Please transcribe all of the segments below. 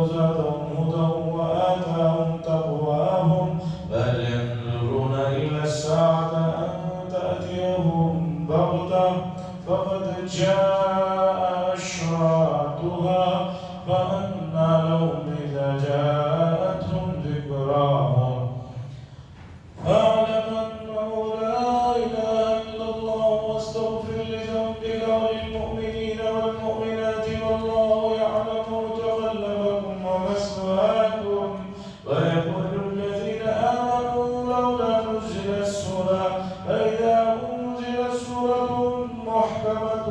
وزادهم هدى وآتاهم تقواهم بل ينظرون إلى الساعة أن تأتيهم بغتة فقد جاء أشراطها فأنى لهم إذا جاءتهم ذكراهم فاعلم أنه لا إله إلا الله واستغفر لذنبك وللمؤمنين والمؤمنات والله يعلم متقلبكم ومثواكم ويقول الذين آمنوا لولا نزلت سورة فإذا أنزلت سورة محكمة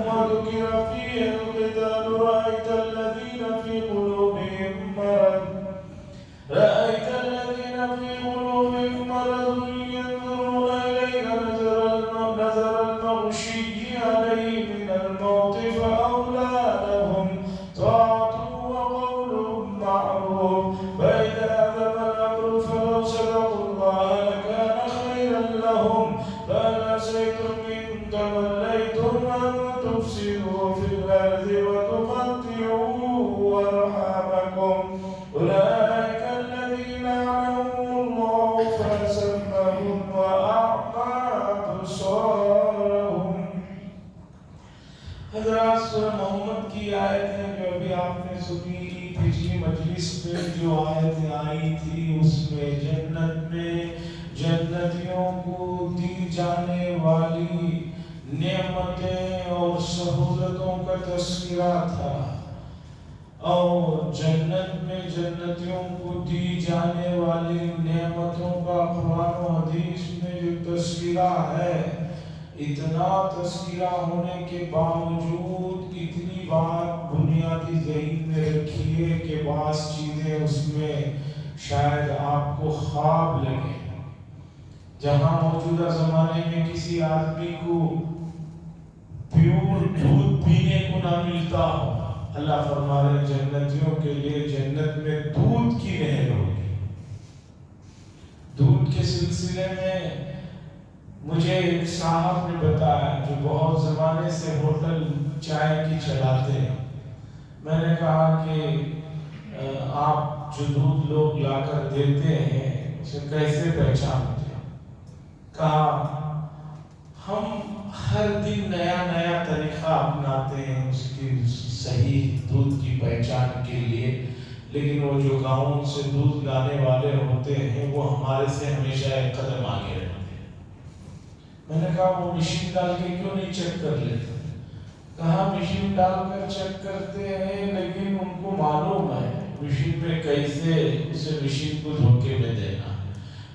وذكر فيها القتال رأيت الذين في قلوبهم مرض ينظرون إليك نظر المغشي عليه من الموت فأولى لهم طاعة وقول معروف فإذا أذن الأمر فلو صدقوا الله لكان خيرا لهم فهل عسيتم إن توليتم أن تفسدوا في الأرض وتقطعوا أرحامكم أولئك الذين لعنهم الله فأصمهم وأعمى أبصارهم. حضرات سورہ محمد کی آیتیں جو ابھی آپ نے سنی پچھلی مجلس میں جو آیتیں آئی تھی اس میں جنتیوں کو دی جانے والی نعمتیں اور سہولتوں کا تذکرہ تھا اور جنت میں جنتیوں کو دی جانے والی نعمتوں کا قرآن و حدیث میں جو تذکرہ ہے اتنا تذکرہ ہونے کے باوجود اتنی بات بنیادی ذہن میں رکھیے کہ بعض چیزیں اس میں شاید آپ کو خواب لگے جہاں موجودہ زمانے میں کسی آدمی کو پیور دودھ پینے کو نہ ملتا ہو اللہ فرما رہے جنتیوں کے لیے جنت میں دودھ کی نہر ہوگی. دودھ کے سلسلے میں مجھے ایک صاحب نے بتایا جو بہت زمانے سے ہوٹل چائے کی چلاتے ہیں. میں نے کہا کہ آپ جو دودھ لوگ لا کر دیتے ہیں اسے کیسے پہچانتے ہیں؟ کہا ہم ہر دن نیا نیا طریقہ اپناتے ہیں اس کی صحیح دودھ کی پہچان کے لیے لیکن وہ جو گاؤں سے دودھ لانے والے ہوتے ہیں وہ ہمارے سے ہمیشہ ایک قدم آگے رہتے ہیں. میں نے کہا وہ مشین ڈال کے کیوں نہیں چیک کر لیتے؟ کہا مشین ڈال کر چیک کرتے ہیں لیکن ان کو معلوم ہے مشین پہ کیسے اسے مشین کو دھوکے میں دینا.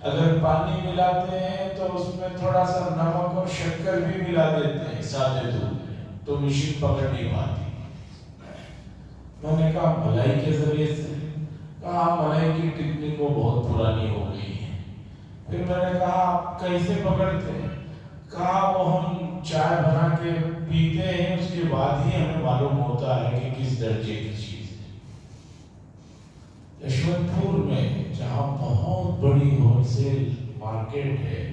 اگر پانی ملاتے ہیں تو اس میں تھوڑا سا نمک اور شکر بھی ملا دیتے ہیں سادے دودھ میں تو مشین پکڑ نہیں پاتی. میں نے کہا ملائی کے ذریعے سے؟ کہا ملائی کی ٹکنیک وہ بہت پرانی ہو گئی ہے. پھر میں نے کہا آپ کیسے پکڑتے ہیں؟ کہا وہ ہم چائے بنا کے پیتے ہیں اس کے بعد ہی ہمیں معلوم ہوتا ہے کہ کس درجے کی چیز ہے. یشونت پور میں جہاں بہت بڑی ہول سیل مارکیٹ ہے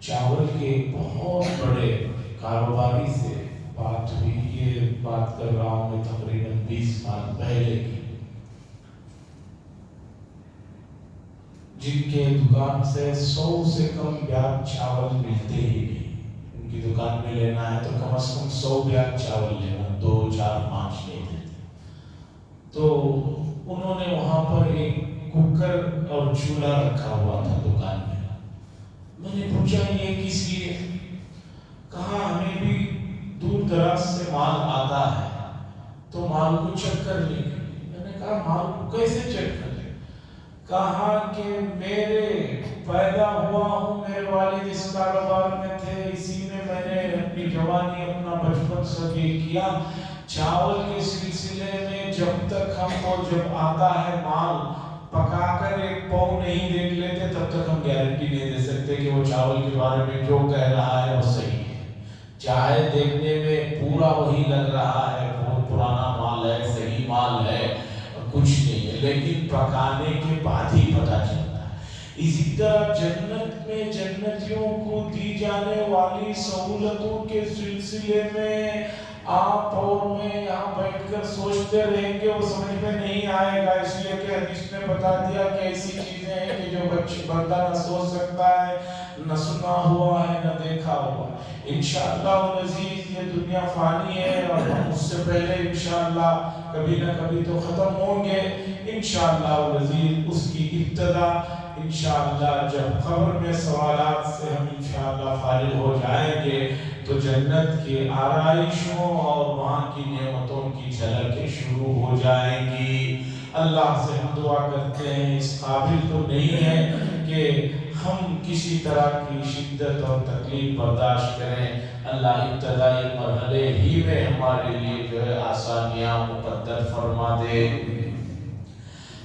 چاول کے بہت بڑے کاروباری سے بات ہوئی. یہ بات کر رہا ہوں میں تقریباً 20 سال پہلے کی جن کے دکان سے 100 سے کم بیاگ چاول ملتے ہی نہیں. ان کی دکان میں لینا ہے تو کم از کم 100 بیاگ چاول لینا 2 4 5 نہیں دیتے. تو انہوں نے وہاں پر ایک کوکر اور چولہا رکھا ہوا تھا دکان میں. میں نے پوچھا یہ کس لیے؟ کہا ہمیں بھی دور دراز سے مال آتا ہے تو مال کو چیک کر لیں گے. میں نے کہا مال کو کیسے چیک کر لیں؟ کہا کہ میرے پیدا ہوا ہوں میرے والد اس کاروبار میں تھے اسی میں نے اپنی جوانی اپنا بچپن سب یہ کیا. چاول کے سلسلے میں جب تک ہم کو جب آتا ہے مال پکا کر ایک پاؤ نہیں دیکھ لیتے تب تک ہم گارنٹی نہیں دے سکتے کہ وہ چاول کے بارے میں جو کہہ رہا ہے وہ صحیح ہے. چاہے دیکھنے میں پورا وہی لگ رہا ہے بہت پرانا مال ہے صحیح مال ہے کچھ نہیں ہے لیکن پکانے کے بعد ہی پتہ چلتا ہے. اسی طرح جنت میں جنتیوں کو دی جانے والی سہولتوں کے سلسلے میں آپ اور میں یہاں بیٹھ کر سوچتے رہیں گے وہ سمجھ میں نہیں آئے گا، اس لیے کہ حدیث نے بتا دیا کہ ایسی چیزیں ہیں کہ جو بندہ نہ سوچ سکتا ہے، نہ سنا ہوا ہے، نہ دیکھا ہوا ہے۔ انشاءاللہ العزیز یہ دنیا فانی ہے اور ہم اس سے پہلے انشاءاللہ کبھی نہ کبھی تو ختم ہوں گے۔ انشاءاللہ العزیز اس کی ابتدا انشاءاللہ جب قبر میں سوالات سے ہم انشاءاللہ فارغ ہو جائیں گے تو جنت کی آرائشوں اور وہاں کی نعمتوں کی جھلکیں شروع ہو جائیں گی۔ اللہ سے ہم دعا کرتے ہیں، اس قابل تو نہیں ہے کہ ہم کسی طرح کی شدت اور تکلیف برداشت کریں۔ اللہ ابتدائی مرحلے ہی میں ہمارے لیے جو ہے آسانیاں مقدر فرما دے۔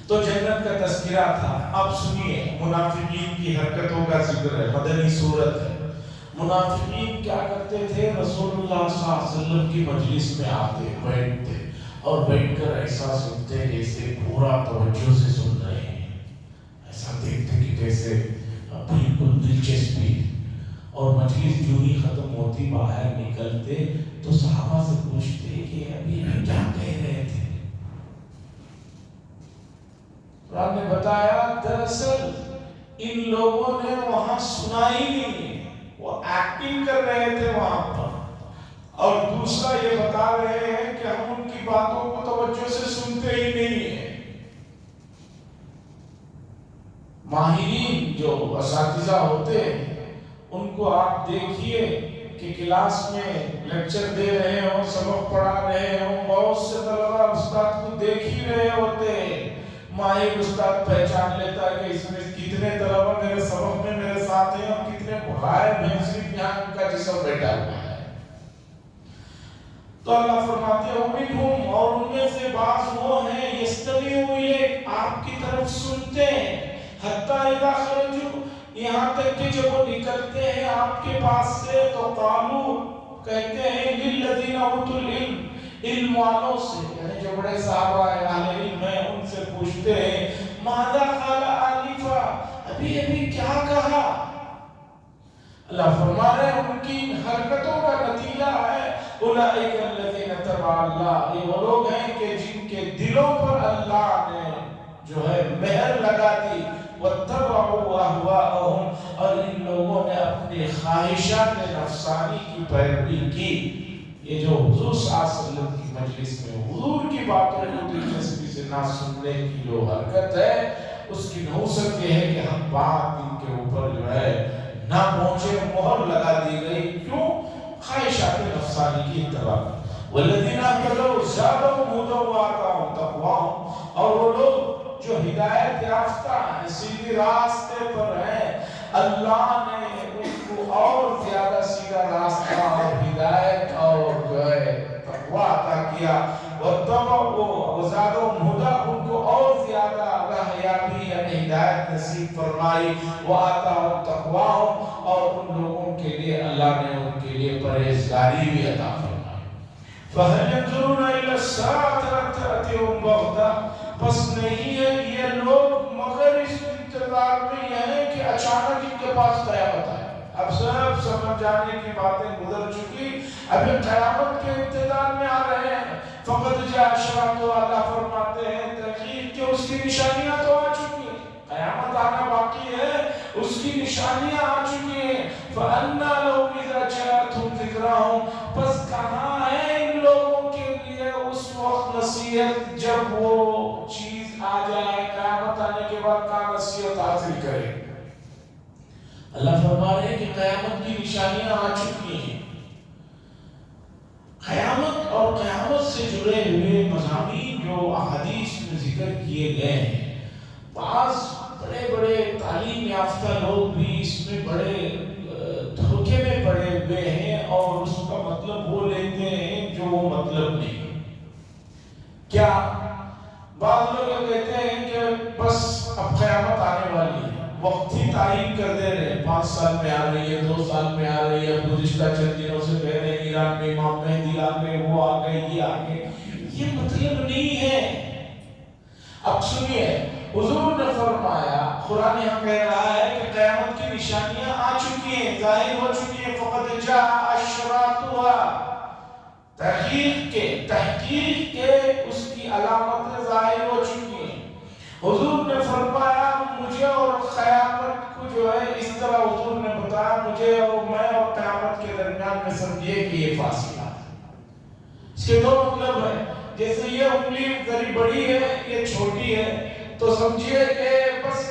تو جنت کا تذکرہ تھا۔ اب سنیے منافقین کی حرکتوں کا ذکر ہے، مدنی سورت ہے۔ منافقین کیا کرتے تھے؟ رسول اللہ صلی اللہ علیہ وسلم کی مجلس میں آتے، بیٹھتے اور بیٹھ کر ایسا سنتے جیسے پورا توجہ سے سن رہے ہیں، ایسا دیکھتے کہ جیسے بالکل دلچسپی، اور مجلس جو ہی ختم ہوتی باہر نکلتے تو صحابہ سے پوچھتے کہ ابھی کیا کہہ رہے تھے؟ قرآن نے بتایا دراصل ان لوگوں نے وہاں سنا ہی نہیں، وہ ایکٹنگ کر رہے تھے وہاں پر، اور دوسرا یہ بتا رہے ہیں کہ ہم ان کی باتوں کو توجہ سے سنتے ہی نہیں ہیں۔ ماہرین جو اساتذہ ہوتے ہیں ان کو آپ دیکھیے کہ کلاس میں لیکچر دے رہے ہوں، سبق پڑھا رہے ہوں، بہت سے طلبہ استاد کو دیکھ ہی رہے ہوتے ہیں۔ ماہر استاد پہچان لیتا ہے کہ اس میں کتنے طلبہ میرے سبق میں میرے ساتھ ہیں اور کتنے غائب ہیں، صرف یہاں ان کا جسم بیٹھا ہوا ہے۔ تو اللہ فرماتے ہیں وَمِنْهُمْ، اور ان میں سے بعض وہ ہیں يَسْتَمِعُونَ إِلَيْكَ، آپ کی طرف سنتے ہیں، حَتَّى إِذَا خَرَجُوا، یہاں تک کہ جب وہ نکلتے ہیں آپ کے پاس سے تو قالوا، کہتے ہیں لِلَّذِينَ أُوتُوا الْعِلْمَ، علم والوں سے، یعنی جو بڑے صحابہ ہیں اہل علم ہیں ان سے پوچھتے ہیں ماذا قال آنفا، ابھی ابھی کیا کہا؟ اللہ فرما رہے ہیں ان کی حرکتوں کا نتیجہ ہے اولئک الذین تبع اللہ، یہ وہ لوگ ہیں کہ جن کے دلوں پر اللہ نے جو ہے مہر لگا دی، واتبعوا اہواءہم، اور ان لوگوں نے اپنی خواہشات نفسانی کی پیروی کی۔ یہ جو حضور صلی اللہ علیہ وسلم کی مجلس میں حضور کی باتوں کو دلچسپی سے نہ سننے کی جو حرکت ہے، اس کی نحوست یہ ہے کہ ہم بات ان کے اوپر جو ہے نہ پہنچے، مہر لگا دی گئی، کیوں؟ خواہشات نفسانی کی اتباع۔ والذین اهتدوا زادهم هدى وآتاهم تقواهم، اور وہ لوگ جو ہدایت یافتہ ہیں، سیدھی راستے پر ہیں، اللہ نے ان کو اور زیادہ سیدھا راستہ اور ہدایت اور جو ہے تقویٰ عطا کیا۔ وزادهم هدى، ان کو اور زیادہ راہیابی یعنی ہدایت نصیب فرمائی۔ وآتاهم تقواهم، اور ان لوگوں کے لیے اللہ نے ان کے لیے پرہیزگاری بھی عطا فرمائی۔ فَهَلْ يَنظُرُونَ إِلَى السَّاعَةِ أَن تَأْتِيَهُم بَغْتَةً، بس نہیں ہے یہ لوگ مگر اس انتظار میں یہ ہے کہ اچانک ان کے پاس قیامت آئے۔ اب سب سمجھ جانے کی باتیں گزر چکی، اب قیامت کے انتظار میں آ رہے ہیں۔ فَقَدْ جَاءَ أَشْرَاطُهَا، اللہ فرماتے ہیں تحقیق کہ اس کی نشانیاں تو آ چکی ہیں، قیامت آنا باقی ہے، اس کی نشانیاں آ چکی ہیں۔ فَأَنَّىٰ لَهُمْ إِذَا جَاءَتْهُمْ ذِكْرَاهُمْ، بس کہاں ہے ان لوگوں کے لیے اس وقت نصیحت جب وہ چیز آ جائے، قیامت آنے کے بعد کہاں نصیحت حاصل کرے۔ اللہ فرما رہے ہیں کہ قیامت کی نشانیاں آ چکی ہیں۔ قیامت اور قیامت سے جڑے ہوئے مضامین جو احادیث میں ذکر کیے گئے ہیں، بعض بڑے بڑے تعلیم یافتہ لوگ بھی اس میں بڑے دھوکے میں پڑے ہوئے ہیں اور اس کا مطلب وہ لیتے ہیں جو وہ مطلب نہیں۔ کیا؟ بعض لوگ کہتے ہیں کہ بس اب قیامت آنے والی ہے، وقت ہی تعین کر دے رہے ہیں، 5 سال میں آ رہی ہے، 2 سال میں آ رہی ہے، گزشتہ چند دنوں سے کہہ رہے ہیں ایران میں امام مہدی آ گئے، وہ آ گئے، یہ آ گئے۔ یہ مطلب نہیں ہے۔ اب سنیے، حضور نے فرمایا، قرآن یہاں کہہ رہا ہے کہ قیامت کی نشانیاں آ چکی ہیں، ظاہر ہو چکی ہیں۔ فقط جاء اشراطها، تحقیق کے اس کی علامتیں ظاہر ہو چکی ہیں۔ حضور نے فرمایا مجھے اور قیامت کو جو ہے اس طرح حضور نے بتایا مجھے اور میں اور قیامت کے درمیان میں سمجھیے کہ یہ فاصلہ ہے۔ اس کے دو مطلب ہے، جیسے یہ انگلی ذری بڑی ہے یہ چھوٹی ہے، تو سمجھیے کہ بس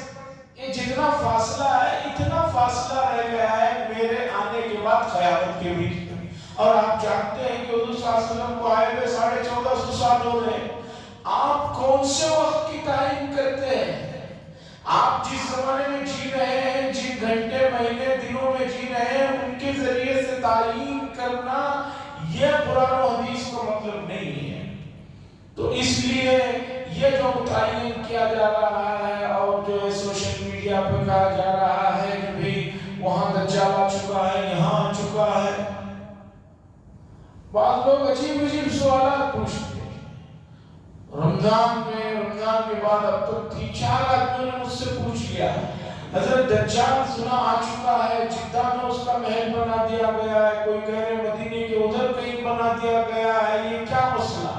یہ جتنا فاصلہ ہے اتنا فاصلہ رہ گیا ہے میرے آنے کے بعد قیامت کے بیچ میں۔ اور آپ جانتے ہیں کہ حضور صلی اللہ علیہ وسلم کو آئے ہوئے 1450 سال ہو رہے ہیں۔ آپ کون سے وقت کی تعین کرتے ہیں؟ آپ جس زمانے میں جی رہے ہیں، جن گھنٹے مہینے دنوں میں جی رہے ہیں، ان کے ذریعے سے تعین کرنا یہ قرآن و حدیث کا مطلب نہیں ہے۔ تو اس لیے یہ جو متعین کیا جا رہا ہے اور جو ہے سوشل میڈیا پہ کہا جا رہا ہے کہ بھی وہاں دجال آ چکا ہے، یہاں آ چکا ہے، بعض لوگ عجیب سوالات پوچھتے ہیں۔ رمضان کے بعد اب تک 3-4 آدمیوں نے مجھ سے پوچھ لیا حضرت دجال سنا آ چکا ہے، جدہ میں اس کا محل بنا دیا گیا ہے، کوئی کہہ رہے مدینے کے ادھر کہیں بنا دیا گیا ہے، یہ کیا مسئلہ؟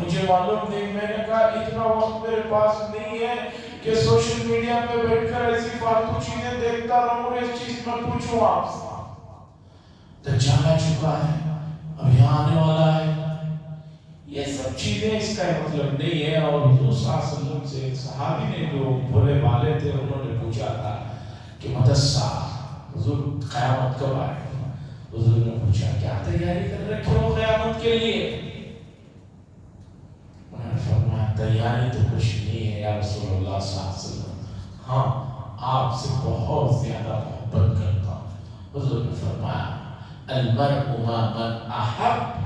مجھے معلوم نہیں۔ میں نے کہا اتنا وقت میرے پاس نہیں ہے کہ سوشل میڈیا پہ بیٹھ کر ایسی فالتو چیزیں دیکھتا رہوں اور اس چیز میں پوچھوں آپ سے۔ دجال آ چکا ہے، اب یہاں آنے والا ہے، یہ سب چیزیں اس کا مطلب نہیں ہے۔ اور حضور صلی اللہ علیہ وسلم سے ایک صحابی نے جو بھولے بالے تھے انہوں نے پوچھا تھا کہ مدسا حضور قیامت کب آئے گا؟ حضور نے پوچھا کیا تیاری کر رکھے ہو قیامت کے لیے؟ انہوں نے فرمایا تیاری تو کچھ نہیں ہے یا رسول اللہ صلی اللہ علیہ وسلم، ہاں آپ سے بہت زیادہ محبت کرتا ہوں۔ حضور نے فرمایا المرء مع من احب،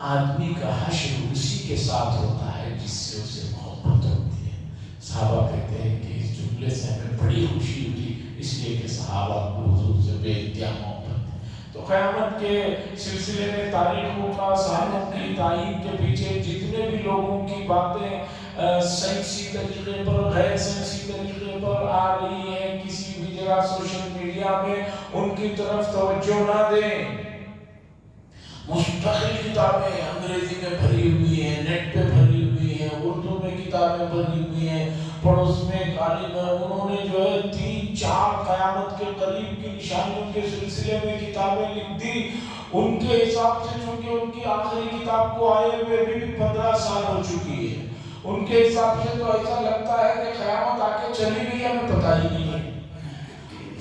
آدمی کا حشر اسی کے ساتھ ہوتا ہے جس سے اسے محبت ہوتی ہے۔ صحابہ کہتے ہیں کہ اس جملے سے ہمیں بڑی خوشی ہوئی، اس لیے کہ صحابہ کو حضور سے بے انتہا محبت ہے۔ تو قیامت کے سلسلے میں تاریخوں کا سالوں کی تعین کے پیچھے جتنے بھی لوگوں کی باتیں سائنسی طریقے پر غیر سائنسی طریقے پر آ رہی ہیں، کسی بھی جگہ سوشل میڈیا میں ان کی طرف توجہ نہ دیں۔ مستقل کتابیں انگریزی میں بھری ہوئی ہیں، نیٹ پہ بھری ہوئی ہیں، اردو میں کتابیں بھری ہوئی ہیں۔ پڑوس میں ایک عالم ہے، انہوں نے جو ہے 3-4 قیامت کے قریب کی نشانیوں کے سلسلے میں کتابیں لکھ دی۔ ان کے حساب سے چونکہ ان کی آخری کتاب کو آئے ہوئے بھی 15 سال ہو چکی ہے، ان کے حساب سے تو ایسا لگتا ہے کہ قیامت آ کے چلی گئی، ہمیں پتہ ہی نہیں ہے۔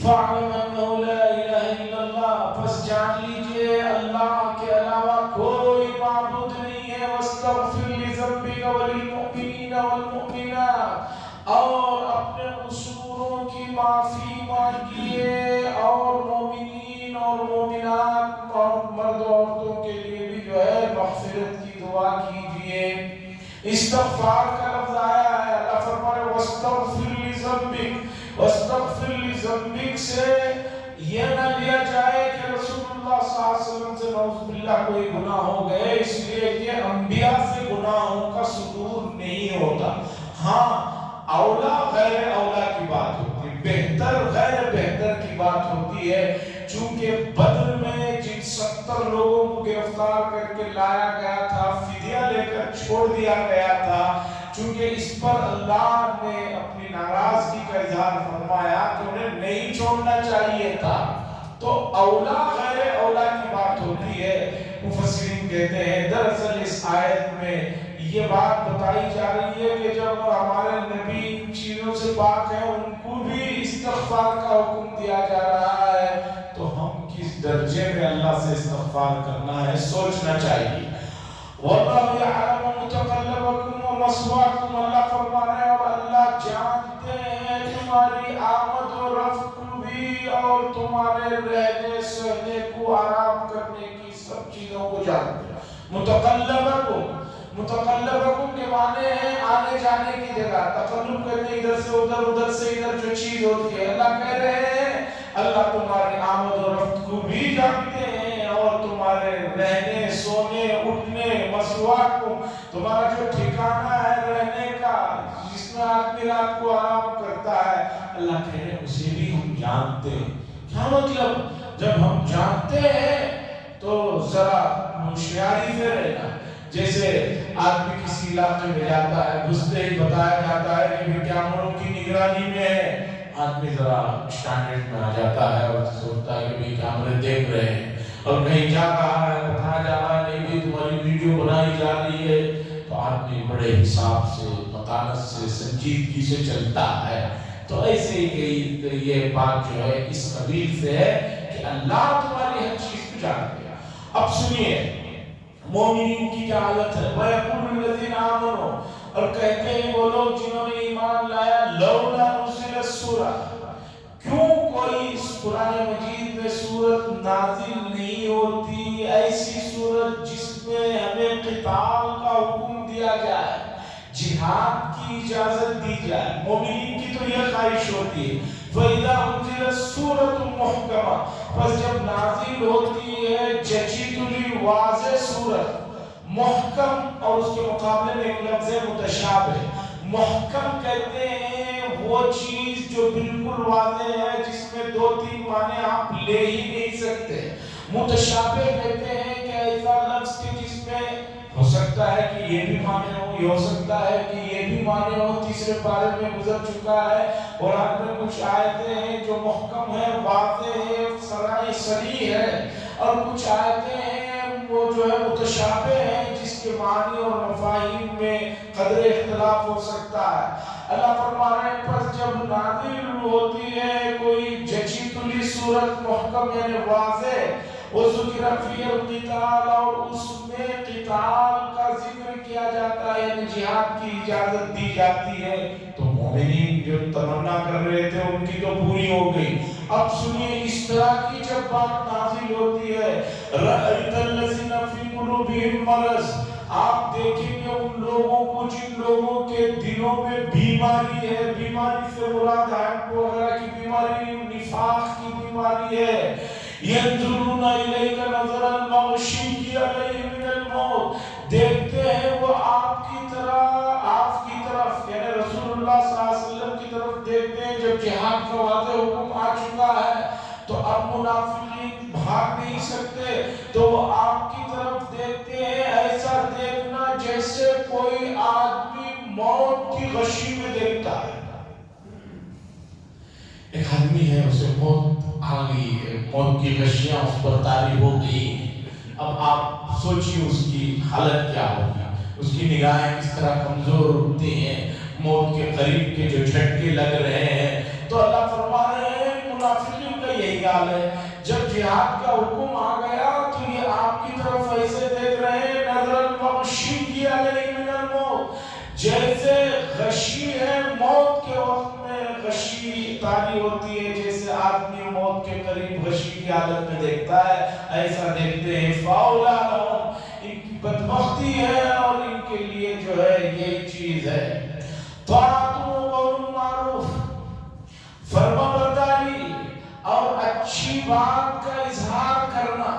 فَاعْلَمْ أَنَّهُ لَا إِلَهَ إِلَّا اللَّهُ، بس جان لیجئے اللہ کے علاوہ کوئی معبود نہیں ہے۔ وَاسْتَغْفِرْ لِذَنبِكَ وَلِلْمُؤْمِنِينَ وَالْمُؤْمِنَاتِ، اور اپنے قصوروں کی معافی مانگیے اور مومنین اور مومنات اور مرد و عورتوں کے لیے بھی جو ہے مغفرت کی دعا کیجئے۔ استغفار کا لفظ آیا ہے، اللہ فرمائے وَاسْتَغْفِرْ لِذَنبِكَ، وَاسْتَغْفِرْ لِذَنبِكَ سے یہ نہ لیا جائے کہ رسول اللہ صلی اللہ علیہ وسلم سے نعوذ باللہ کوئی گناہ ہو گئے، اس لیے کہ انبیاء سے گناہوں کا صدور نہیں ہوتا۔ ہاں اولا غیر اولا کی بات ہوتی ہے، بہتر غیر بہتر کی بات ہوتی ہے۔ چونکہ بدر میں جن 70 لوگوں کو گرفتار کر کے لایا گیا تھا، فدیہ لے کر چھوڑ دیا گیا تھا، چونکہ اس پر اللہ نے اپنی ناراضگی کا اظہار فرمایا کہ انہیں نہیں چھوڑنا چاہیے تھا، تو اولا غیر اولا کی بات ہوتی ہے۔ مفسرین کہتے ہیں دراصل اس آیت میں یہ بات بتائی جا رہی ہے کہ جب ہمارے نبی ان چیزوں سے پاک ہیں، ان کو بھی استغفار کا حکم دیا جا رہا ہے، تو ہم کس درجے میں اللہ سے استغفار کرنا ہے سوچنا چاہیے۔ وَاللَّهُ يَعْلَمُ مُتَقَلَّبَكُمْ وَمَثْوَاكُمْ، اللہ فرما رہے ہیں اور اللہ جانتے ہیں تمہاری آمد و رفت کو بھی اور تمہارے رہنے سہنے کو، آرام کرنے کی سب چیزوں کو جانتے ہیں۔ متقلبکم کے معنی ہیں آنے جانے کی جگہ، تقلب کرنے ادھر سے ادھر، ادھر سے ادھر جو چیز ہوتی ہے۔ اللہ کہہ رہے ہیں اللہ تمہاری آمد و رفت کو بھی جانتے ہیں اور تمہارے رہنے سونے اٹھنے مسواکم، تمہارا جو ٹھکانہ ہے رہنے کا جس میں آدمی رات کو آرام کرتا ہے، اللہ کہہ رہے ہیں اسے بھی ہم جانتے ہیں۔ کیا مطلب؟ جب ہم جانتے ہیں تو ذرا ہوشیاری سے رہنا. جیسے آدمی کسی علاقے میں جاتا ہے، گھستے ہی بتایا جاتا ہے کہ کیمروں کی نگرانی میں ہے، آدمی ذرا اسٹینڈرڈ میں آ جاتا ہے اور سوچتا ہے کہ کیمرے دیکھ رہے ہیں، اور کہیں جا رہا ہے بتایا جا رہا ہے نہیں تمہاری ویڈیو بنائی جا رہی ہے، تو آدمی بڑے حساب سے، متانت سے، سنجیدگی سے چلتا ہے. تو ایسے ہی یہ بات جو ہے اس قبیل سے ہے کہ اللہ تمہاری ہر چیز کو جانتے ہیں. اب سنیے مومنین کی کیا حالت ہے. وَيَقُولُ الَّذِينَ آمَنُوا، اور کہتے ہیں وہ لوگ جنہوں نے ایمان لایا، لَوْلَا نُزِلَتْ سورۃ، کیوں کوئی اس قرآن مجید میں سورت نازل نہیں ہوتی، ایسی سورت جس میں ہمیں قتال کا حکم دیا جائے، جہاد کی اجازت دی جائے. مومنین کی تو یہ خواہش ہوتی ہے. فَإِذَا أُنزِلَتْ سُورَةٌ مُحْكَمَةٌ، پس جب نازل ہوتی ہے جچی تلی واضح سورت، محکم، اور اس کے مقابلے میں ایک لفظ ہے متشابہ. محکم کہتے ہیں وہ چیز جو بالکل واضح ہے، جس میں دو تین معنی آپ لے ہی نہیں سکتے. متشابہ کہتے ہیں کہ ایسا لفظ کہ جس میں ہو سکتا ہے کہ یہ بھی معنی ہو، یہ ہو سکتا ہے کہ یہ بھی معنی ہو. تیسرے پارے میں گزر چکا ہے. قرآن میں کچھ آیتیں ہیں جو محکم ہے، واضح ہے، صریح ہے، اور کچھ آیتیں ہیں وہ جو ہے متشابہ ہیں، جس کے معنی اور مفاہیم میں قدر اختلاف ہو سکتا ہے. اللہ فرما رہے ہیں پس جب نازل ہوتی ہے کوئی جچی تلی صورت محکم یعنی واضح، وَذُكِرَ فِيهَا الْقِتَالَ، اور اس میں قتال کا ذکر کیا جاتا ہے، یعنی جہاد کی اجازت دی جاتی ہے، تو مومنین جو تمنا کر رہے تھے ان کی تو پوری ہو گئی. اب سنیے اس طرح کی جب بات نازل ہوتی ہے، رَأَيْتَ الَّذِينَ فِي قُلُوبِهِم مَرَضٌ، آپ دیکھیں گے ان لوگوں کو جن لوگوں کے دلوں میں بیماری ہے. بیماری سے مراد ہے وغیرہ کی بیماری، نفاق کی بیماری ہے. يَنْظُرُونَ إِلَيْكَ نَظَرَ الْمَغْشِيِّ عَلَيْهِ مِنَ الْمَوْتِ، دیکھتے ہیں وہ آپ کی طرف یعنی رسول اللہ صلی اللہ علیہ وسلم کی طرف دیکھتے ہیں. جب جہاد کا واضح حکم آ چکا ہے تو اب منافقین بھاگ نہیں سکتے، تو وہ آپ کی طرف دیکھتے ہیں ایسا دیکھنا جیسے کوئی آدمی موت کی غشی میں دیکھتا ہے. ایک آدمی ہے اسے موت آ گئی ہے، موت کی غشیاں اس پر طاری ہو گئی. اب آپ سوچیے اس کی حالت کیا ہوگی، اس کی نگاہیں کس طرح کمزور ہوتی ہیں، موت کے قریب کے جو جھٹکے لگ رہے ہیں. تو اللہ فرما رہے ہیں منافقین کا یہی حال ہے. جب جہاد کا حکم آ گیا تو یہ آپ کی طرف ایسے دیکھ رہے ہیں، نظر المغشی علیہ من الموت، جیسے غشی ہے موت کے وقت میں غشی طاری ہوتی ہے، جیسے آدمی موت کے قریب غشی کی حالت میں دیکھتا ہے، ایسا دیکھتے ہیں. فاولا لہم، ان کی بدبختی ہے اور ان کے لیے جو ہے یہ چیز ہے. طاعت و قول معروف، فرما برداری اور اچھی بات کا اظہار کرنا.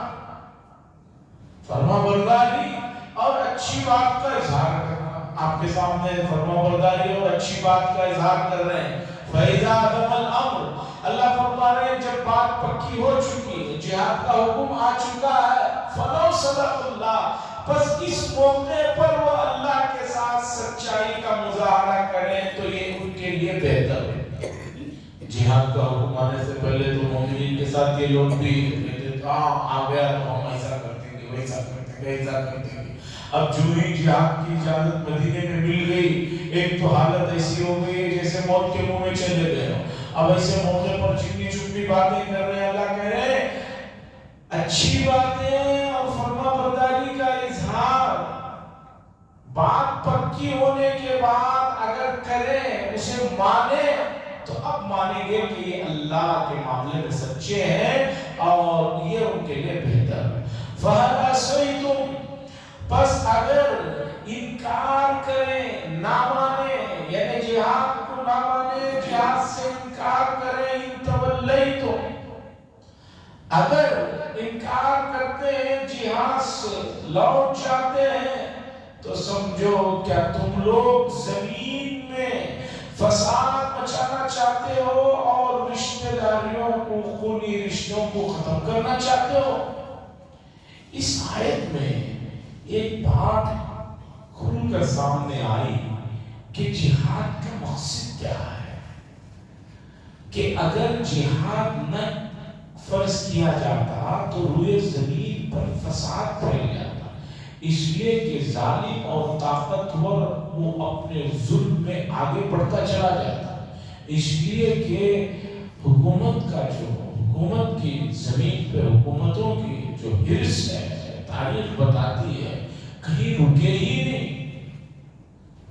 فرما برداری اور اچھی بات کا اظہار کرنا. آپ کے سامنے فرما برداری اور اچھی بات کا اظہار کر رہے ہیں. فَإِذَا عَزَمَ الْأَمْرُ، اللہ فرما رہے ہیں جب بات پکی ہو چکی ہے، جہاد کا حکم آ چکا ہے، فَلَوْ صَدَقَ اللَّهُ، بس اس موقع پر وہ اللہ کے ساتھ سچائی کا مظاہرہ کریں تو یہ ان کے لیے بہتر ہے. جہاد کا حکم آنے سے پہلے تو مومنین کے ساتھ یہ لوگ بھی کہتے تھے آ گیا تو ہم ایسا کرتے گے، ویسا کرتے گے، ایسا کرتے گے. اب جو ہی جہاد کی اجازت مدینے میں مل گئی، ایک تو حالت ایسی ہو گئی جیسے موت کے منہ میں چلے گئے ہو. اب ایسے موقع پر چپی چپی باتیں کر رہے ہیں. اللہ کہہ رہے ہیں اچھی باتیں اور فرما برداری کا اظہار بات پکی ہونے کے بعد اگر کریں، اسے مانے تو اب مانیں گے کہ یہ اللہ کے معاملے میں سچے ہیں اور یہ ان کے لیے بہتر ہے. فَهَلْ عَصَيْتُمْ، بس اگر انکار کریں، نہ مانیں، یعنی جہاد کو نہ مانیں، جہاد سے انکار کریں، ان تولیتم، اگر انکار کرتے ہیں جہاد سے، لوٹ جاتے ہیں، تو سمجھو کیا تم لوگ زمین میں فساد مچانا چاہتے ہو اور رشتہ داریوں کو، خونی رشتوں کو ختم کرنا چاہتے ہو. اس آیت میں ایک بات کھل کر سامنے آئی کہ جہاد کا مقصد کیا ہے، کہ اگر جہاد نہ فرض کیا جاتا تو روئے زمین پر فساد پھیل جاتا، اس لیے کہ ظالم اور طاقتور وہ اپنے ظلم میں آگے بڑھتا چلا جاتا، اس لیے کہ حکومت کا جو حکومت کی زمین پہ حکومتوں کی جو حرص ہے، تاریخ بتاتی ہے کہیں رکے ہی نہیں،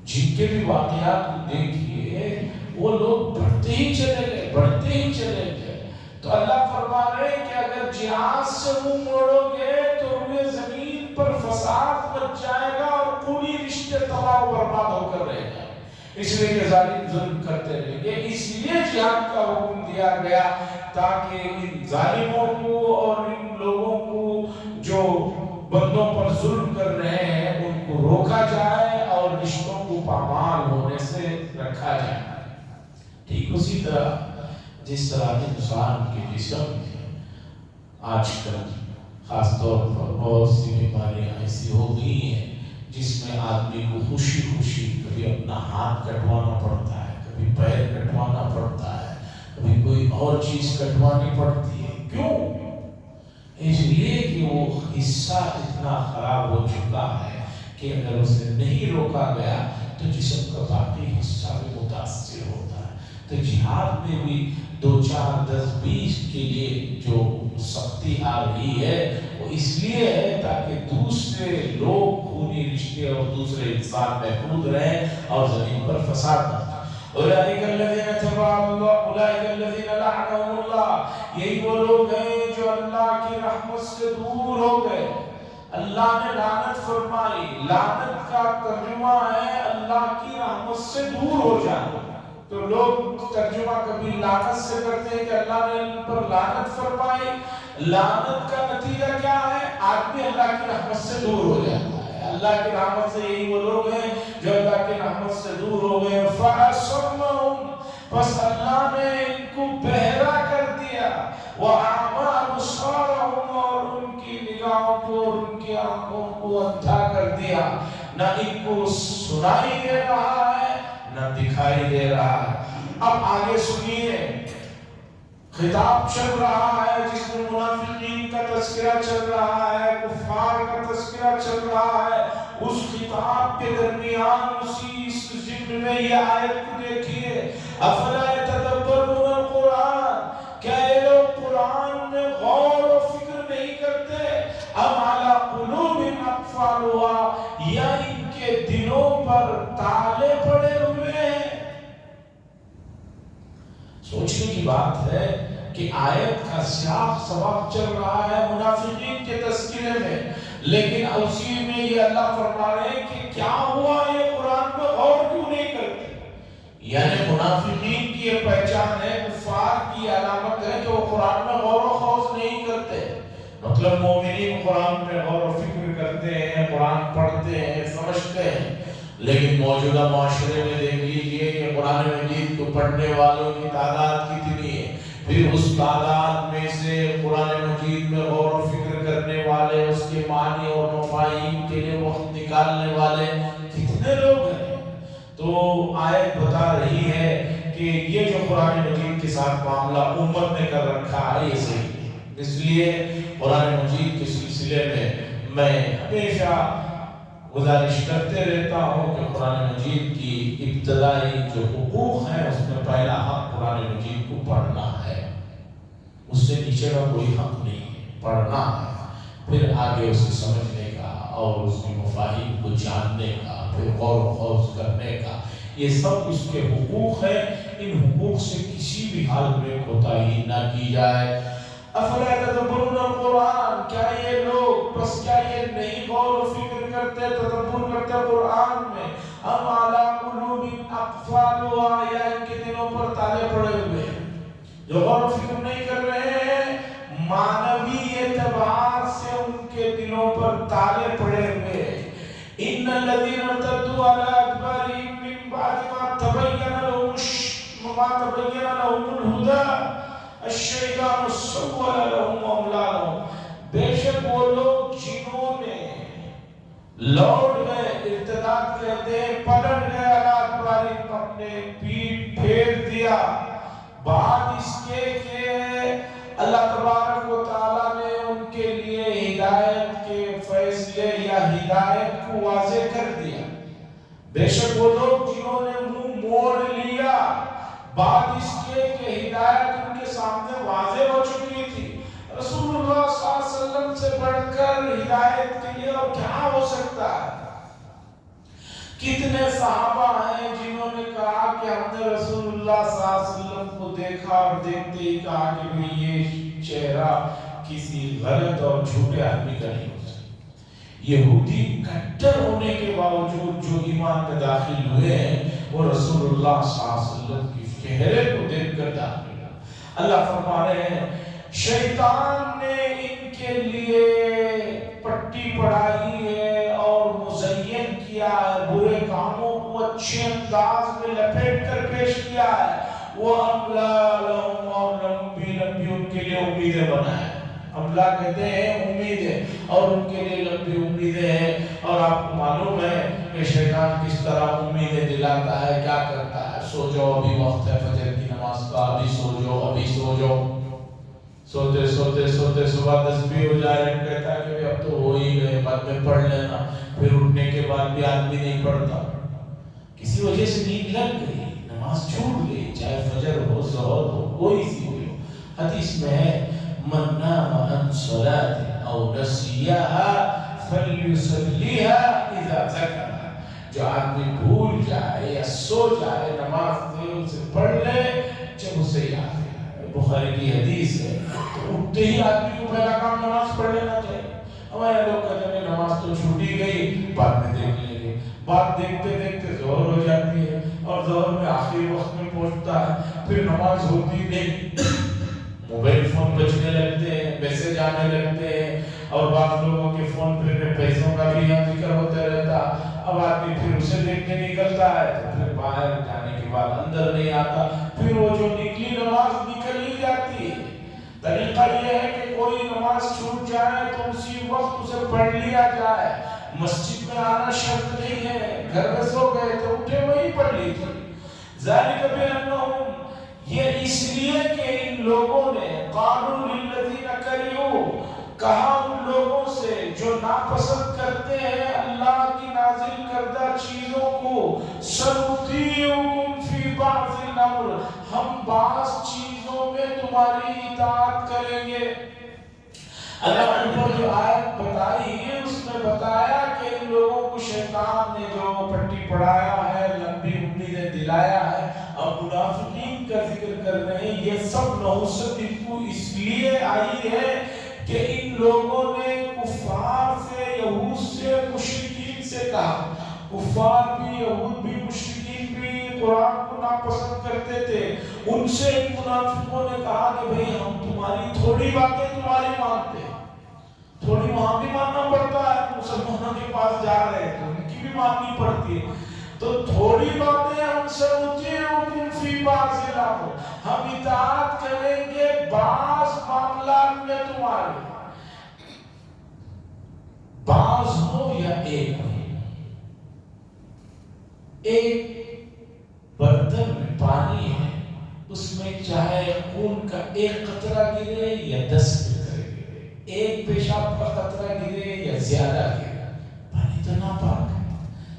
جن کے بھی واقعات دیکھیے وہ لوگ بڑھتے ہی چلے گئے، بڑھتے ہی چلے گئے۔ تو اللہ فرما رہے ہیں کہ اگر جہاد سے منہ موڑو گے تو روئے زمین پر فساد مچ جائے گا اور پوری رشتے تباہ و برباد ہو کر رہ جائے، اس لیے کہ ظالم ظلم کرتے رہیں گے۔ اس لیے جہاد کا حکم دیا گیا تاکہ ان ظالموں کو اور ان لوگوں کو جو بندوں پر ظلم کر رہے ہیں ان کو روکا جائے اور رشتوں کو پامال ہونے سے رکھا جائے۔ ٹھیک اسی طرح جس طرح انسان کے جسم میں آج کل خاص طور پر بہت سی بیماریاں ایسی ہو گئی ہیں جس میں آدمی کو خوشی خوشی کبھی اپنا ہاتھ کٹوانا پڑتا ہے، کبھی پیر کٹوانا پڑتا ہے، کبھی کوئی اور چیز کٹوانی پڑتی ہے۔ کیوں؟ اس لیے کہ وہ حصہ اتنا خراب ہو چکا ہے کہ اگر اسے نہیں روکا گیا تو جسم کا باقی حصہ بھی متاثر ہوتا ہے۔ تو جہاد میں بھی 2 4 10 20 کے لیے جو سختی آ رہی ہے وہ اس لیے ہے تاکہ دوسرے لوگ خونی رشتے اور دوسرے انسان محفوظ رہیں اور زمین پر فساد نہ ہو۔ اولئک الذین تبع اللہ اولئک الذین لعنهم اللہ، یہی وہ لوگ ہیں جو اللہ کی رحمت سے دور ہو گئے، اللہ نے لعنت فرمائی۔ لعنت کا ترجمہ ہے اللہ کی رحمت سے دور ہو جانا۔ تو لوگ ترجمہ کبھی لعنت سے کرتے ہیں کہ اللہ نے ان پر لعنت فرمائی۔ لعنت کا نتیجہ کیا ہے؟ آدمی اللہ کی رحمت سے دور ہو جاتا ہے۔ اللہ کی رحمت سے یہی وہ لوگ ہیں جو اللہ کی رحمت سے دور ہو گئے۔ فَأَصَمَّهُمْ، پس اللہ نے ان کو بہرا کر دیا، وَأَعْمَىٰ أَبْصَارَهُمْ، اور ان کی نگاہوں کو اور ان کی آنکھوں کو اندھا کر دیا، نہ ان کو سنائی دے رہا ہے نہ دکھائی دے رہا ہے۔ اب آگے سنیے، خطاب چل رہا ہے جس میں منافقین کا تذکرہ چل رہا ہے، کفار کا تذکرہ چل رہا ہے۔ اس خطاب کے درمیان اسی ذکر میں یہ آیت کو دیکھیے، افلا یتدبرون القرآن، کیا یہ لوگ قرآن میں غور و فکر نہیں کرتے؟ ام علی قلوب اقفالها، یا ان کے دلوں پر تالے پڑے ہوئے ہیں؟ سوچنے کی بات ہے کہ آیت کا سیاق سباق چل رہا ہے منافقین کے تذکرے میں، لیکن اسی میں یہ اللہ فرما رہے ہیں کہ کیا ہوا یہ قرآن پہ غور کیوں نہیں کرتے؟ یعنی منافقین کی یہ پہچان ہے، کفار کی علامت ہے کہ وہ قرآن میں غور و خوض نہیں کرتے۔ مطلب مومنین قرآن پہ غور و فکر کرتے ہیں، قرآن پڑھتے ہیں، سمجھتے ہیں، لیکن موجودہ معاشرے میں دیکھ لیجئے کہ قرآن مجید کو پڑھنے والوں کی تعداد کتنی ہے، پھر اس تعداد میں سے قرآن مجید میں غور و فکر کرنے والے، اس کے معنی اور مفاہیم کے لیے وقت نکالنے والے کتنے لوگ ہیں؟ تو آیت بتا رہی ہے کہ یہ جو قرآن مجید کے ساتھ معاملہ امت نے کر رکھا ہے یہ صحیح ہے۔ اس لیے قرآن مجید کے سلسلے میں ہمیشہ گزارش کرتے رہتا ہوں کہ قرآن مجید کی ابتدائی جو حقوق ہیں اس میں پہلا حق قرآن مجید کو پڑھنا ہے، اس سے نیچے کا کوئی حق نہیں ہے، پڑھنا ہے، پھر آگے اسے سمجھنے کا اور اس کے مفاہیم کو جاننے کا، پھر غور و خوض کرنے کا، یہ سب اس کے حقوق ہیں۔ ان حقوق سے کسی بھی حال میں کوتاہی نہ کی جائے۔ افلا یتدبرون القرآن، کیا یہ لوگ بس کیا یہ نہیں غور و فکر کرتے، تدبر کرتے قرآن میں؟ ام علی قلوب اقفالها، یا ان کے دلوں پر تالے پڑے ہوئے ہیں، جو غور و فکر نہیں کر رہے ہیں، معنوی اعتبار سے ان کے دلوں پر تالے پڑے ہوئے ہیں۔ ان الذين ارتدوا على ادبارهم من بعد ما تبين لهم الهدى الشیطان سول لهم واملا لهم، بے شک وہ لوگ لوٹ گئے، ارتداد کہتے ہیں پلٹ گئے، اللہ تبارک اپنے پیٹ پھیر دیا۔ بعد اس کے کہ اللہ تبارک و تعالیٰ نے ان کے لیے ہدایت کے فیصلے یا ہدایت کو واضح کر دیا۔ بے شک وہ لوگ جنہوں نے منہ موڑ لیا، بعد اس کے کہ ہدایت ان کے سامنے واضح ہو چکی تھی۔ رسول اللہ صلی اللہ علیہ وسلم سے بڑھ کر ہدایت کے لیے اور کیا ہو سکتا ہے؟ کتنے صحابہ ہیں جنہوں نے کہا کہ ہم نے رسول اللہ صلی اللہ علیہ وسلم کو دیکھا اور دیکھتے ہی کہا کہ یہ چہرہ کسی غلط اور جھوٹے آدمی کا نہیں ہو سکتا۔ یہودی کٹر ہونے کے باوجود جو ایمان میں داخل ہوئے ہیں وہ رسول اللہ صلی اللہ علیہ وسلم کی چہرے کو دیکھ کر داخل ہوئے۔ اللہ فرما رہے ہیں شیطان نے ان کے لیے پٹی پڑھائی ہے اور مزین کیا ہے، برے کاموں کو اچھے انداز میں لپیٹ کر پیش کیا ہے۔ وہ املا لہم اور لمبی لمبی ان کے لیے امیدیں بنائے۔ املا کہتے ہیں امیدیں، اور ان کے لیے لمبی امیدیں ہیں۔ اور آپ کو معلوم ہے کہ شیطان کس طرح امیدیں دلاتا ہے، کیا کرتا ہے؟ سو جاؤ، ابھی وقت ہے فجر کی نماز کا، ابھی سو جاؤ، ابھی سو جاؤ۔ سوتے سوتے سوتے صبح 10 بھی ہو جائے، کہتا ہے کہ اب تو ہو ہی گئے، بعد میں پڑھ لینا۔ پھر اٹھنے کے بعد بھی آدمی نہیں پڑھتا، کسی وجہ سے نیند لگ گئی، نماز چھوٹ گئی، چاہے فجر ہو، ظہر ہو، کوئی سی ہو۔ حدیث میں ہے من نام عن صلاة او نسیها فلیصلیها اذا ذکرها، جو آدمی بھول جائے یا سو جائے نماز دل سے پڑھ لے جب اسے یاد ہے۔ بخاری کی حدیث ہے، تو اٹھتے ہی آدمی کو پہلا کام نماز پڑھ لینا چاہیے۔ ہمارے لوگ کہتے ہیں نماز تو چھوٹی گئی، بعد میں دیکھ لیں گے، بعد دیکھتے دیکھتے ظہر ہو جاتی ہے، اور ظہر میں آخری وقت میں پہنچتا ہے، پھر نماز ہوتی نہیں، موبائل فون بجنے لگتے ہیں، میسج آنے لگتے ہیں، اور بعض لوگوں کے فون پہ پیسوں کا بھی یہاں ذکر ہوتا رہتا۔ اب آدمی پھر اسے دیکھنے نکلتا ہے تو پھر باہر جانے کے بعد اندر نہیں آتا، پھر وہ جو نکلی نماز نکل ہی جاتی ہے۔ طریقہ یہ ہے کہ کوئی نماز چھوٹ جائے تو اسی وقت اسے پڑھ لیا جائے۔ مسجد میں آنا شرط نہیں ہے، گھر میں سو گئے تو اٹھے وہی پڑھ لیجیے۔ ذالک بأنہم، یہ اس لیے کہ ان لوگوں نے قالوا للذین کرہوا، کہا ان لوگوں سے جو ناپسند کرتے ہیں اللہ کی نازل کردہ چیزوں کو، سنطیعکم فی بعض الامر، ہم بعض چیزوں میں تمہاری اطاعت کریں گے۔ اللہ نے جو آیت بتائی ہے اس میں بتایا کہ ان لوگوں کو شیطان نے جو پٹی پڑھایا ہے، لمبی امیدیں دلایا ہے۔ اب منافقین کا ذکر کر رہے ہیں، یہ سب نحوست ان کو اس لیے آئی ہے کہ ان لوگوں نے کفار سے، یہود سے، مشرکین سے کہا۔ کفار بھی، یہود بھی، مشرکین بھی قرآن کو ناپسند کرتے تھے۔ ان سے ان منافقوں نے کہا کہ بھئی ہم تمہاری تھوڑی باتیں تمہاری مانتے ہیں، تھوڑی وہاں بھی ماننا پڑتا ہے، مسلمانوں کے پاس جا رہے ہیں تو ان کی بھی ماننی پڑتی ہے، تو تھوڑی باتیں ہم سے نطیعکم فی بعض الامر، ہم اطاعت کریں گے بعض معاملات میں تمہارے، بعض ہو یا ایک ہو۔ ایک برتن میں پانی ہے، اس میں چاہے خون کا ایک قطرہ گرے یا 10 قطرے گرے، ایک پیشاب کا قطرہ گرے یا زیادہ گرے، پانی تو ناپاک ہے۔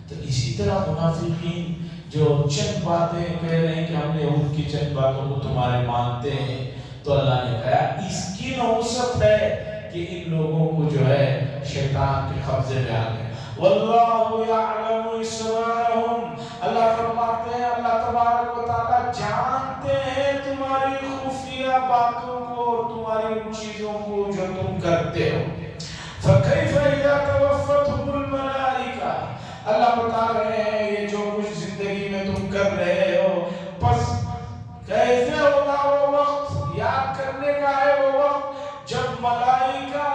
تو اسی طرح منافقین جو چند باتیں کہہ رہے ہیں کہ ہم نے ان کی چند باتوں کو تمہارے مانتے ہیں، تو اللہ نے کہا اس کی نحوست ہے کہ ان لوگوں کو جو ہے شیطان کے قبضے میں آ گئے۔ واللہ یعلم اسرارہم، اللہ فرماتے ہیں اللہ تبارک و تعالی جانتے ہیں تمہاری خفیہ باتوں کو، تمہاری ان چیزوں کو جو تم کرتے ہو۔ فکیف اذا توفتہم الملائکہ، اللہ بتا رہے ہیں یہ جو کچھ زندگی میں تم کر رہے ہو، پس کیسے ہوگا وہ وقت، یاد کرنے کا ہے وہ وقت جب ملائکہ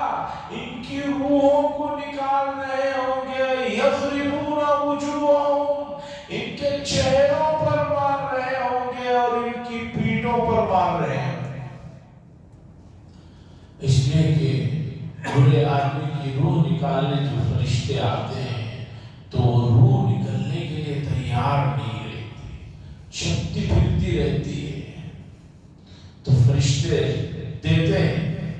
ان کی روحوں کو نکال رہے ہوں گے، یضربون وجوہہم، ان کے چہروں پر مار رہے ہوں گے اور ان کی پیٹھوں پر مار رہے ہوں گے، اس لیے کہ برے آدمی کی روح نکالنے جو فرشتے آتے ہیں چلتی پھرتی رہتی ہے، تو فرشتے دیتے ہیں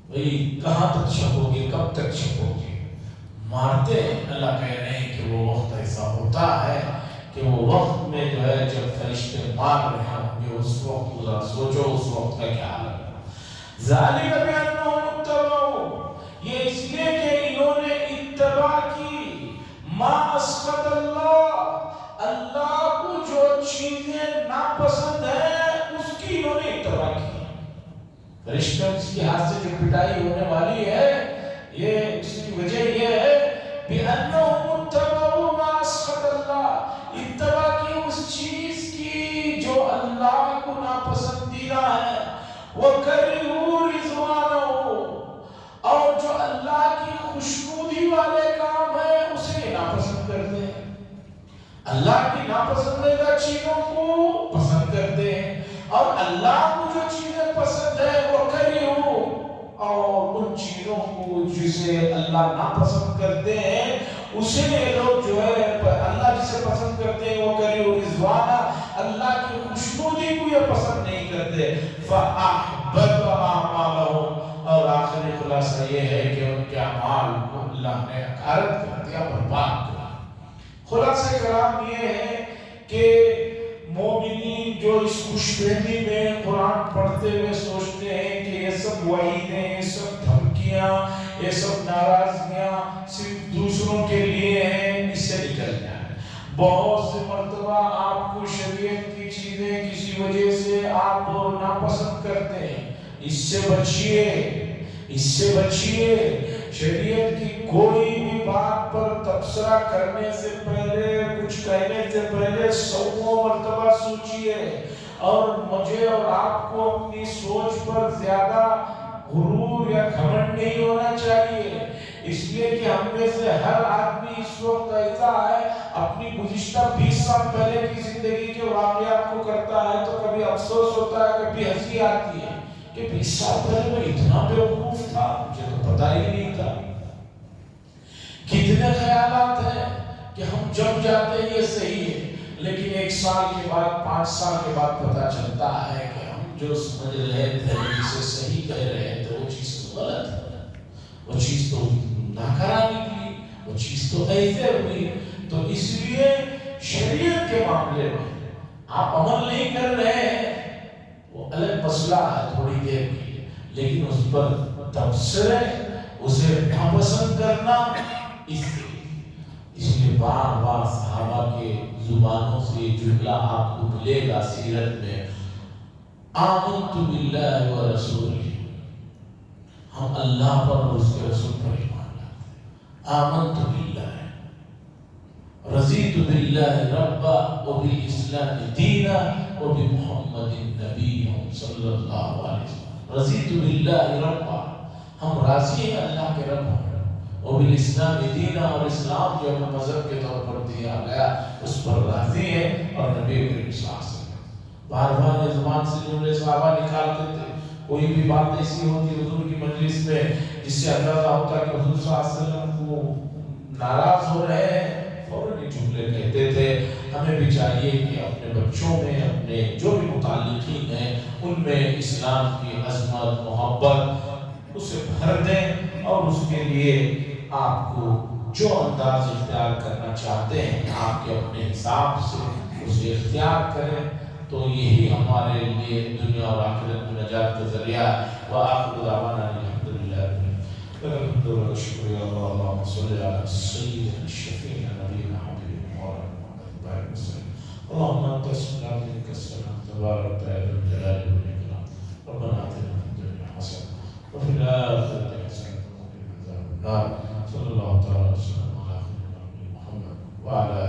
بھئی کہاں تک چھپو گے، کب تک چھپو گے، مارتے ہیں۔ اللہ کہہ رہے ہیں کہ وہ وقت ایسا ہوتا ہے کہ وہ وقت میں جو ہے جب فرشتے مار رہے ہوں گے، اس وقت ذرا سوچو اس وقت کا کیا حال ہے۔ ذالک بانہم اتبعوا، یہ اس لیے کہ انہوں نے اتباع کی ما اسخط اللہ، اللہ کو جو چیزیں ناپسند ہیں اس کی انہوں نے اتباع کی۔ فرشتوں کی ہاتھ سے جو پٹائی ہونے والی ہے، یہ اس کی وجہ یہ ہے بِأَنَّهُمْ اتَّبَعُوا مَا أَسْخَطَ اللَّهِ، اتباع کی اس چیز کی جو اللہ کو ناپسندیدہ ہے، وَكَرِهُوا رِضْوَانَهُ، اور جو اللہ کی خوشنودی والے کام ہیں اسے ناپسند کرتے ہیں۔ اللہ کی ناپسندیدہ چیزوں کو پسند کرتے ہیں، اور اللہ کو جو چیزیں پسند ہے وہ کری ہو، اور ان چیزوں کو جسے اللہ ناپسند کرتے ہیں اسے لوگ جو ہے اللہ جسے پسند کرتے ہیں وہ کری ہو رضوانہ، اللہ کی خوشنودی کو یہ پسند نہیں کرتے۔ فَأَحْبَطَ أَعْمَالَهُمْ، اور آخری خلاصہ یہ ہے کہ ان کے اعمال کو اللہ نے حقارت کر دیا، برباد کر دیا۔ خلاصہ کلام یہ ہے کہ مومنین جو اس خوش فہمی میں قرآن پڑھتے ہوئے سوچتے ہیں کہ یہ سب وعیدیں، یہ سب دھمکیاں، یہ سب ناراضگیاں صرف دوسروں کے لیے ہیں، اس سے نکل جائیں۔ بہت سے مرتبہ آپ کو شریعت کی چیزیں کسی وجہ سے آپ ناپسند کرتے ہیں، اس سے بچیے، اس سے بچیے۔ شریعت کی کوئی بھی بات پر تبصرہ کرنے سے پہلے، کچھ کہنے سے پہلے 100 مرتبہ سوچیے، اور مجھے اور آپ کو اپنی سوچ پر زیادہ غرور یا گھمنڈ نہیں ہونا چاہیے، اس لیے کہ ہم میں سے ہر آدمی اس وقت ایسا ہے اپنی گزشتہ 20 سال پہلے کی زندگی کے واقعات کو کرتا ہے تو کبھی افسوس ہوتا ہے، کبھی ہنسی آتی ہے کہ 20 سال پہلے میں اتنا بیوقوف تھا، مجھے تو پتہ ہی نہیں تھا۔ کتنے خیالات ہیں کہ ہم جب جاتے ہیں یہ صحیح ہے، لیکن 1 سال کے بعد، 5 سال کے بعد پتہ چلتا ہے کہ ہم جو سمجھ رہے تھے جسے صحیح کہہ رہے تھے وہ چیز تو غلط ہے، وہ چیز تو ناکارہ نکلی، وہ چیز تو ایسے ہوئی۔ تو اس لیے شریعت کے معاملے میں آپ عمل نہیں کر رہے ہیں وہ الگ مسئلہ ہے تھوڑی دیر کے لیے، لیکن اس پر تبصرے، اسے ناپسند کرنا، اس لیے بار بار صحابہ کے زبانوں سے یہ جملہ آپ کو ملے گا سیرت میں، آمنت باللہ و رسولہ، ہم اللہ پر اور اس کے رسول پر ایمان لاتے ہیں۔ آمنت باللہ، رضیت باللہ ربا وبالاسلام دینا وبمحمد نبی صلی اللہ علیہ وسلم۔ رضیت باللہ ربا، ہم راضی ہیں اللہ کے رب ہیں، وبالاسلام دینا، اور اسلام جو ہمیں مذہب کے طور پر دیا گیا اس پر راضی ہیں، اور نبی کریم صلی اللہ علیہ وسلم۔ بار بار زبان سے جملے صحابہ نکالتے تھے، کوئی بھی بات ایسی ہوتی حضور کی مجلس میں جس سے اندازہ ہوتا کہ حضور صلی اللہ علیہ وسلم کو ناراض ہو رہے ہیں، فوراً یہ جملے کہتے تھے۔ ہمیں بھی چاہیے کہ اپنے بچوں میں، اپنے جو بھی متعلقین ہیں ان میں اسلام کی عظمت، محبت اسے بھر دیں، اور اس کے لیے آپ کو جو انداز اختیار کرنا چاہتے ہیں آپ کے اپنے حساب سے اسے اختیار کریں، تو یہی ہمارے لیے دنیا اور آخرت میں نجات کا ذریعہ ہے۔ وآخر دعوانا الحمدللہ الحمد لله شكر يا الله اللهم صل على سيدنا الشفيع نبينا حبيبنا مولانا محمد وسلم اللهم انت السلام منك السلام تبارك يا ذا الجلال والاكرام ربنا اتنا في الدنيا حسنه وفي الاخره حسنه وقنا عذاب النار صلى الله تعالى وسلم على خير محمد وعلى